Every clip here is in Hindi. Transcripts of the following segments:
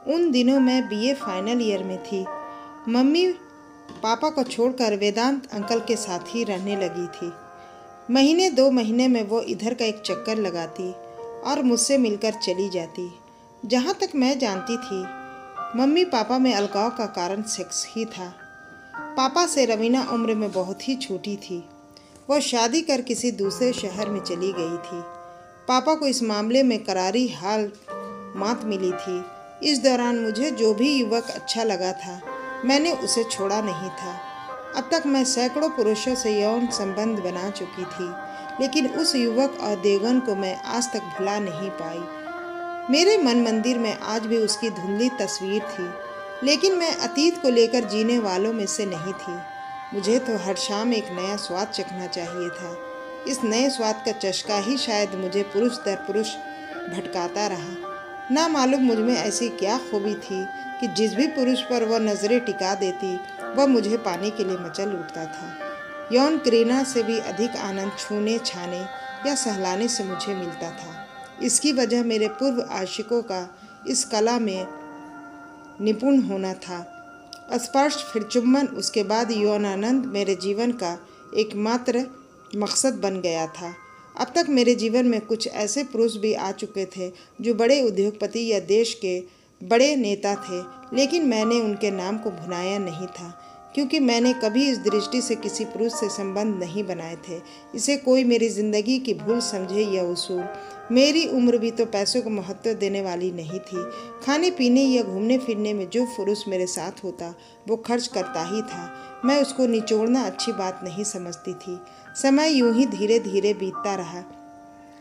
उन दिनों मैं बीए फाइनल ईयर में थी। मम्मी पापा को छोड़कर वेदांत अंकल के साथ ही रहने लगी थी। महीने 2 महीने में वो इधर का एक चक्कर लगाती और मुझसे मिलकर चली जाती। जहाँ तक मैं जानती थी, मम्मी पापा में अलगाव का कारण सेक्स ही था। पापा से रवीना उम्र में बहुत ही छोटी थी। वो शादी कर किसी दूसरे शहर में चली गई थी। पापा को इस मामले में करारी हाल मात मिली थी। इस दौरान मुझे जो भी युवक अच्छा लगा था, मैंने उसे छोड़ा नहीं था। अब तक मैं सैकड़ों पुरुषों से यौन संबंध बना चुकी थी, लेकिन उस युवक और देवगन को मैं आज तक भुला नहीं पाई। मेरे मन मंदिर में आज भी उसकी धुंधली तस्वीर थी, लेकिन मैं अतीत को लेकर जीने वालों में से नहीं थी। मुझे तो हर शाम एक नया स्वाद चखना चाहिए था। इस नए स्वाद का चस्का ही शायद मुझे पुरुष दर पुरुष भटकाता रहा। ना मालूम मुझ में ऐसी क्या खूबी थी कि जिस भी पुरुष पर वह नज़रें टिका देती, वह मुझे पाने के लिए मचल उठता था। यौन क्रीड़ा से भी अधिक आनंद छूने, छाने या सहलाने से मुझे मिलता था। इसकी वजह मेरे पूर्व आशिकों का इस कला में निपुण होना था। स्पर्श, फिर चुम्बन, उसके बाद यौनानंद मेरे जीवन का एकमात्र मकसद बन गया था। अब तक मेरे जीवन में कुछ ऐसे पुरुष भी आ चुके थे जो बड़े उद्योगपति या देश के बड़े नेता थे, लेकिन मैंने उनके नाम को भुनाया नहीं था, क्योंकि मैंने कभी इस दृष्टि से किसी पुरुष से संबंध नहीं बनाए थे। इसे कोई मेरी ज़िंदगी की भूल समझे या उसूल। मेरी उम्र भी तो पैसों को महत्व देने वाली नहीं थी। खाने पीने या घूमने फिरने में जो पुरुष मेरे साथ होता, वो खर्च करता ही था। मैं उसको निचोड़ना अच्छी बात नहीं समझती थी। समय यूं ही धीरे धीरे बीतता रहा।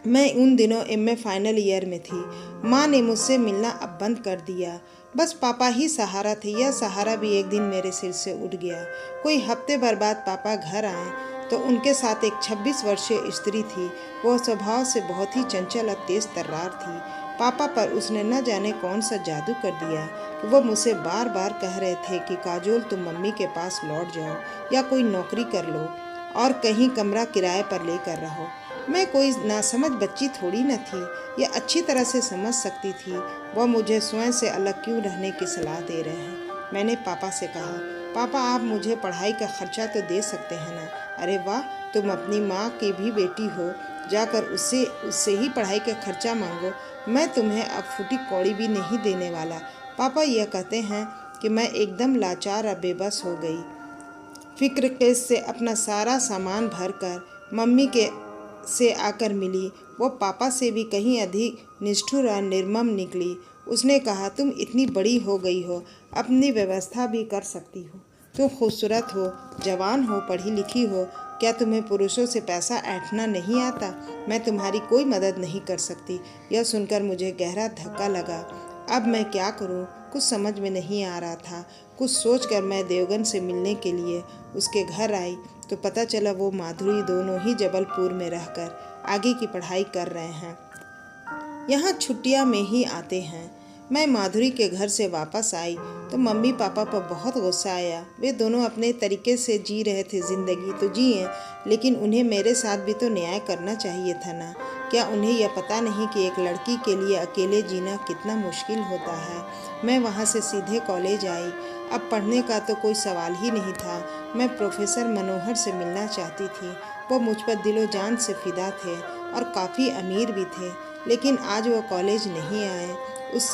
मैं उन दिनों एमए फाइनल ईयर में थी। माँ ने मुझसे मिलना अब बंद कर दिया। बस पापा ही सहारा थे। यह सहारा भी एक दिन मेरे सिर से उठ गया। कोई हफ्ते भर बाद पापा घर आए तो उनके साथ एक 26 वर्षीय स्त्री थी। वह स्वभाव से बहुत ही चंचल और तेज तर्रार थी। पापा पर उसने न जाने कौन सा जादू कर दिया। वो मुझसे बार बार कह रहे थे कि काजोल, तुम मम्मी के पास लौट जाओ या कोई नौकरी कर लो और कहीं कमरा किराए पर लेकर रहो। मैं कोई नासमझ बच्ची थोड़ी न थी, यह अच्छी तरह से समझ सकती थी वह मुझे स्वयं से अलग क्यों रहने की सलाह दे रहे हैं। मैंने पापा से कहा, पापा आप मुझे पढ़ाई का खर्चा तो दे सकते हैं ना। अरे वाह, तुम अपनी माँ की भी बेटी हो, जाकर उससे ही पढ़ाई का खर्चा मांगो। मैं तुम्हें अब फूटी कौड़ी भी नहीं देने वाला। पापा यह कहते हैं कि मैं एकदम लाचार और बेबस हो गई। फिक्र केस से अपना सारा सामान भरकर मम्मी के से आकर मिली। वो पापा से भी कहीं अधिक निष्ठुर और निर्मम निकली। उसने कहा, तुम इतनी बड़ी हो गई हो, अपनी व्यवस्था भी कर सकती हो। तुम खूबसूरत हो, जवान हो, पढ़ी लिखी हो, क्या तुम्हें पुरुषों से पैसा ऐंठना नहीं आता? मैं तुम्हारी कोई मदद नहीं कर सकती। यह सुनकर मुझे गहरा धक्का लगा। अब मैं क्या करूं? कुछ समझ में नहीं आ रहा था। कुछ सोचकर मैं देवगन से मिलने के लिए उसके घर आई तो पता चला वो माधुरी दोनों ही जबलपुर में रहकर आगे की पढ़ाई कर रहे हैं। यहाँ छुट्टियाँ में ही आते हैं। मैं माधुरी के घर से वापस आई तो मम्मी पापा पर बहुत गुस्सा आया। वे दोनों अपने तरीके से जी रहे थे। ज़िंदगी तो जिए, लेकिन उन्हें मेरे साथ भी तो न्याय करना चाहिए था ना। क्या उन्हें यह पता नहीं कि एक लड़की के लिए अकेले जीना कितना मुश्किल होता है। मैं वहाँ से सीधे कॉलेज आई। अब पढ़ने का तो कोई सवाल ही नहीं था। मैं प्रोफेसर मनोहर से मिलना चाहती थी। वो मुझ पर दिलो जान से फिदा थे और काफ़ी अमीर भी थे, लेकिन आज वो कॉलेज नहीं आए। उस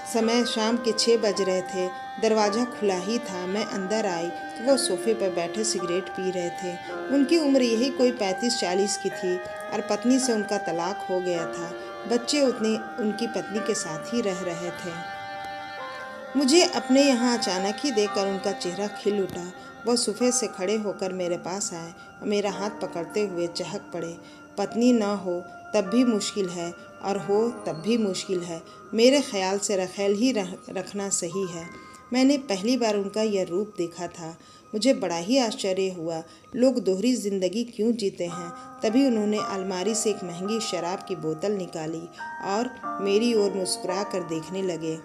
समय शाम के 6 बज रहे थे। दरवाज़ा खुला ही था। मैं अंदर आई तो वो सोफे पर बैठे सिगरेट पी रहे थे। उनकी उम्र यही कोई 35-40 की थी और पत्नी से उनका तलाक हो गया था। बच्चे उनकी पत्नी के साथ ही रह रहे थे। मुझे अपने यहाँ अचानक ही देखकर उनका चेहरा खिल उठा। वह सोफे से खड़े होकर मेरे पास आए और मेरा हाथ पकड़ते हुए चहक पड़े। पत्नी न हो तब भी मुश्किल है और हो तब भी मुश्किल है। मेरे ख्याल से रखेल ही रखना सही है। मैंने पहली बार उनका यह रूप देखा था। मुझे बड़ा ही आश्चर्य हुआ। लोग दोहरी ज़िंदगी क्यों जीते हैं। तभी उन्होंने अलमारी से एक महंगी शराब की बोतल निकाली और मेरी ओर मुस्कुरा कर देखने लगे।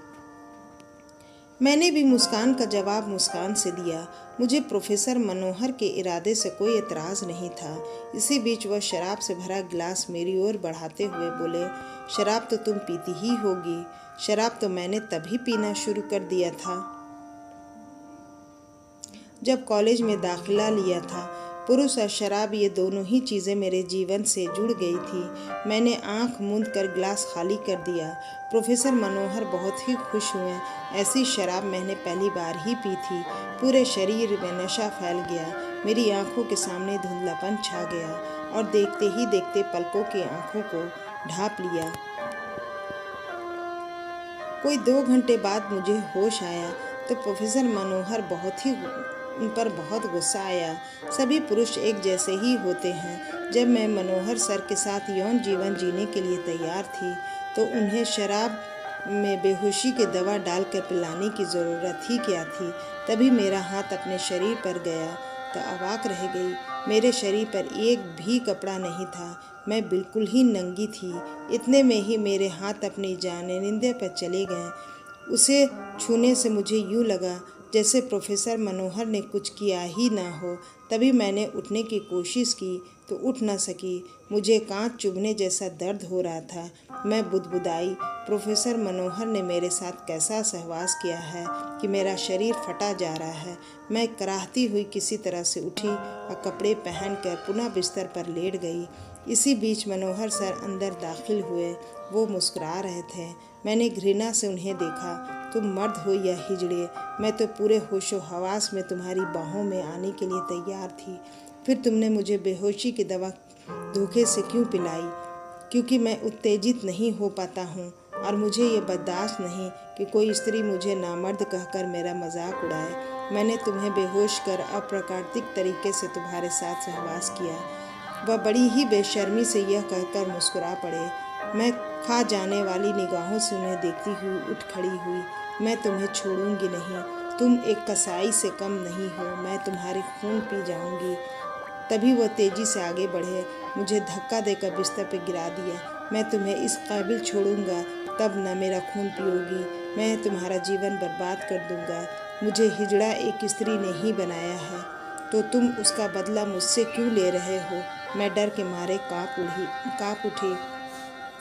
मैंने भी मुस्कान का जवाब मुस्कान से दिया। मुझे प्रोफेसर मनोहर के इरादे से कोई एतराज़ नहीं था। इसी बीच वह शराब से भरा गिलास मेरी ओर बढ़ाते हुए बोले, शराब तो तुम पीती ही होगी। शराब तो मैंने तभी पीना शुरू कर दिया था जब कॉलेज में दाखिला लिया था। पुरुष और शराब ये दोनों ही चीज़ें मेरे जीवन से जुड़ गई थी। मैंने आंख मूंद कर गिलास खाली कर दिया। प्रोफेसर मनोहर बहुत ही खुश हुए। ऐसी शराब मैंने पहली बार ही पी थी। पूरे शरीर में नशा फैल गया। मेरी आंखों के सामने धुंधलापन छा गया और देखते ही देखते पलकों की आंखों को ढांप लिया। कोई 2 घंटे बाद मुझे होश आया तो प्रोफेसर मनोहर उन पर बहुत गुस्सा आया। सभी पुरुष एक जैसे ही होते हैं। जब मैं मनोहर सर के साथ यौन जीवन जीने के लिए तैयार थी तो उन्हें शराब में बेहोशी की दवा डालकर पिलाने की ज़रूरत ही क्या थी। तभी मेरा हाथ अपने शरीर पर गया तो अवाक रह गई। मेरे शरीर पर एक भी कपड़ा नहीं था। मैं बिल्कुल ही नंगी थी। इतने में ही मेरे हाथ अपनी जानिंदे पर चले गए। उसे छूने से मुझे यूँ लगा जैसे प्रोफेसर मनोहर ने कुछ किया ही ना हो। तभी मैंने उठने की कोशिश की तो उठ न सकी। मुझे कांच चुभने जैसा दर्द हो रहा था। मैं बुदबुदाई। प्रोफेसर मनोहर ने मेरे साथ कैसा सहवास किया है कि मेरा शरीर फटा जा रहा है। मैं कराहती हुई किसी तरह से उठी और कपड़े पहनकर पुनः बिस्तर पर लेट गई। इसी बीच मनोहर सर अंदर दाखिल हुए। वो मुस्कुरा रहे थे। मैंने घृणा से उन्हें देखा। तुम मर्द हो या हिजड़े, मैं तो पूरे होशो हवास में तुम्हारी बाहों में आने के लिए तैयार थी। फिर तुमने मुझे बेहोशी की दवा धोखे से क्यों पिलाई? क्योंकि मैं उत्तेजित नहीं हो पाता हूँ और मुझे ये बर्दाश्त नहीं कि कोई स्त्री मुझे नामर्द कहकर मेरा मजाक उड़ाए। मैंने तुम्हें बेहोश कर अप्राकृतिक तरीके से तुम्हारे साथ सहवास किया। वह बड़ी ही बेशर्मी से यह कहकर मुस्कुरा पड़े। मैं खा जाने वाली निगाहों से उन्हें देखती हुई उठ खड़ी हुई। मैं तुम्हें छोड़ूंगी नहीं। तुम एक कसाई से कम नहीं हो। मैं तुम्हारी खून पी जाऊंगी। तभी वह तेजी से आगे बढ़े, मुझे धक्का देकर बिस्तर पर गिरा दिया। मैं तुम्हें इस काबिल छोड़ूंगा तब न मेरा खून पियोगी। मैं तुम्हारा जीवन बर्बाद कर दूंगा। मुझे हिजड़ा एक स्त्री ने ही बनाया है तो तुम उसका बदला मुझसे क्यों ले रहे हो? मैं डर के मारे काँप उठी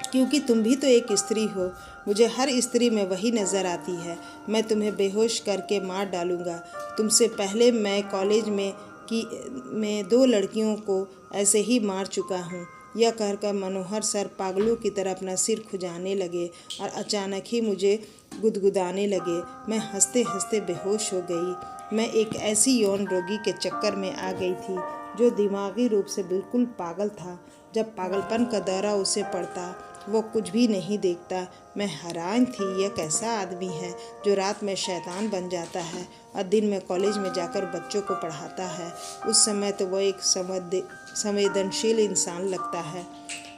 क्योंकि तुम भी तो एक स्त्री हो। मुझे हर स्त्री में वही नज़र आती है। मैं तुम्हें बेहोश करके मार डालूंगा। तुमसे पहले मैं कॉलेज में 2 लड़कियों को ऐसे ही मार चुका हूँ। यह कहकर मनोहर सर पागलों की तरह अपना सिर खुजाने लगे और अचानक ही मुझे गुदगुदाने लगे। मैं हंसते हंसते बेहोश हो गई। मैं एक ऐसी यौन रोगी के चक्कर में आ गई थी जो दिमागी रूप से बिल्कुल पागल था। जब पागलपन का दौरा उसे पड़ता वो कुछ भी नहीं देखता। मैं हैरान थी, यह कैसा आदमी है जो रात में शैतान बन जाता है और दिन में कॉलेज में जाकर बच्चों को पढ़ाता है। उस समय तो वह एक संवेदनशील इंसान लगता है।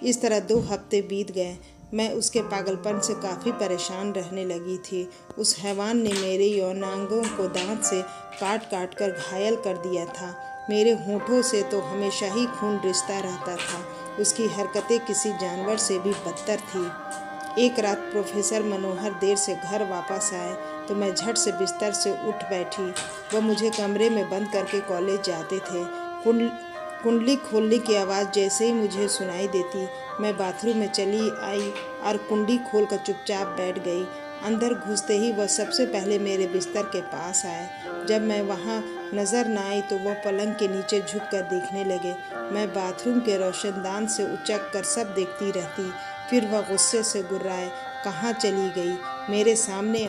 इस तरह 2 हफ्ते बीत गए। मैं उसके पागलपन से काफ़ी परेशान रहने लगी थी। उस हैवान ने मेरे यौनांगों को दांत से काट काट कर घायल कर दिया था। मेरे होठों से तो हमेशा ही खून रिसता रहता था। उसकी हरकतें किसी जानवर से भी बदतर थी। एक रात प्रोफेसर मनोहर देर से घर वापस आए तो मैं झट से बिस्तर से उठ बैठी। वह मुझे कमरे में बंद करके कॉलेज जाते थे। कुंडली खोलने की आवाज़ जैसे ही मुझे सुनाई देती, मैं बाथरूम में चली आई और कुंडी खोलकर चुपचाप बैठ गई। अंदर घुसते ही वह सबसे पहले मेरे बिस्तर के पास आए। जब मैं वहाँ नज़र न आई तो वह पलंग के नीचे झुककर देखने लगे। मैं बाथरूम के रोशनदान से उचक कर सब देखती रहती। फिर वह गुस्से से गुर्राए, कहाँ चली गई? मेरे सामने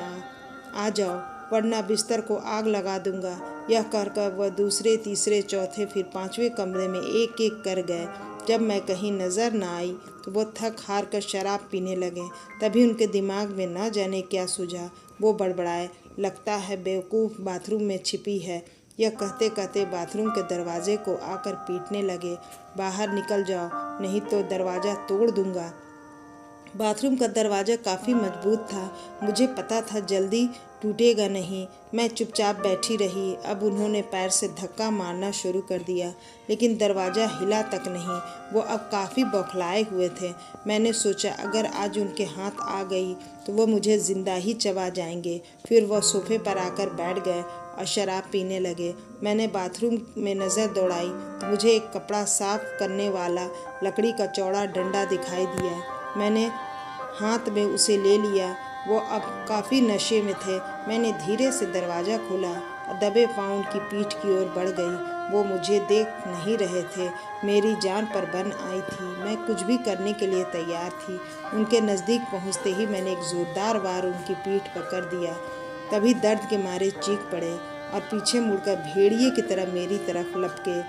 आ जाओ वरना बिस्तर को आग लगा दूंगा। यह कहकर वह दूसरे, तीसरे, चौथे फिर 5वें कमरे में एक एक कर गए। जब मैं कहीं नज़र न आई तो वो थक हार कर शराब पीने लगे। तभी उनके दिमाग में न जाने क्या सूझा। वो बड़बड़ाए, लगता है बेवकूफ़ बाथरूम में छिपी है। यह कहते कहते बाथरूम के दरवाजे को आकर पीटने लगे। बाहर निकल जाओ नहीं तो दरवाज़ा तोड़ दूंगा। बाथरूम का दरवाज़ा काफ़ी मजबूत था। मुझे पता था जल्दी टूटेगा नहीं। मैं चुपचाप बैठी रही। अब उन्होंने पैर से धक्का मारना शुरू कर दिया, लेकिन दरवाज़ा हिला तक नहीं। वो अब काफ़ी बौखलाए हुए थे। मैंने सोचा अगर आज उनके हाथ आ गई तो वो मुझे ज़िंदा ही चबा जाएंगे। फिर वो सोफे पर आकर बैठ गए और शराब पीने लगे। मैंने बाथरूम में नज़र दौड़ाई तो मुझे एक कपड़ा साफ करने वाला लकड़ी का चौड़ा डंडा दिखाई दिया। मैंने हाथ में उसे ले लिया। वो अब काफ़ी नशे में थे। मैंने धीरे से दरवाज़ा खोला और दबे पाँव उनकी पीठ की ओर बढ़ गई। वो मुझे देख नहीं रहे थे। मेरी जान पर बन आई थी। मैं कुछ भी करने के लिए तैयार थी। उनके नज़दीक पहुंचते ही मैंने एक ज़ोरदार वार उनकी पीठ पर कर दिया। तभी दर्द के मारे चीख पड़े और पीछे मुड़कर भेड़िए की तरह मेरी तरफ लपके,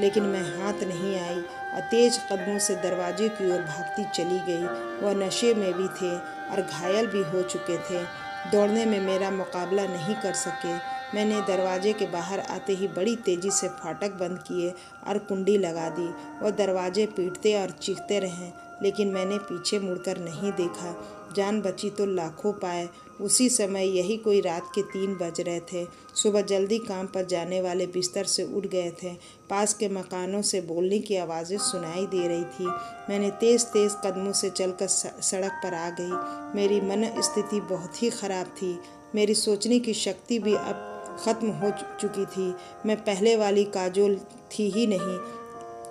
लेकिन मैं हाथ नहीं आई और तेज कदमों से दरवाजे की ओर भागती चली गई। वह नशे में भी थे और घायल भी हो चुके थे। दौड़ने में मेरा मुकाबला नहीं कर सके। मैंने दरवाजे के बाहर आते ही बड़ी तेज़ी से फाटक बंद किए और कुंडी लगा दी। वह दरवाजे पीटते और चीखते रहे, लेकिन मैंने पीछे मुड़कर नहीं देखा। जान बची तो लाखों पाए। उसी समय यही कोई रात के 3 बज रहे थे। सुबह जल्दी काम पर जाने वाले बिस्तर से उठ गए थे। पास के मकानों से बोलने की आवाज़ें सुनाई दे रही थी। मैंने तेज़ तेज़ कदमों से चलकर सड़क पर आ गई। मेरी मन स्थिति बहुत ही ख़राब थी। मेरी सोचने की शक्ति भी अब ख़त्म हो चुकी थी। मैं पहले वाली काजोल थी ही नहीं।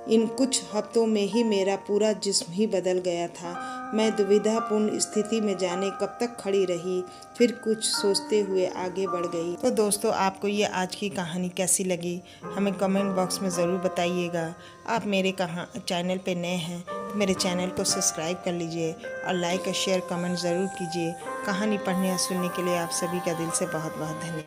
इन कुछ हफ्तों में ही मेरा पूरा जिस्म ही बदल गया था। मैं दुविधापूर्ण स्थिति में जाने कब तक खड़ी रही, फिर कुछ सोचते हुए आगे बढ़ गई। तो दोस्तों, आपको ये आज की कहानी कैसी लगी हमें कमेंट बॉक्स में ज़रूर बताइएगा। आप मेरे चैनल पे नए हैं तो मेरे चैनल को सब्सक्राइब कर लीजिए और लाइक और शेयर कमेंट ज़रूर कीजिए। कहानी पढ़ने और सुनने के लिए आप सभी का दिल से बहुत बहुत धन्यवाद।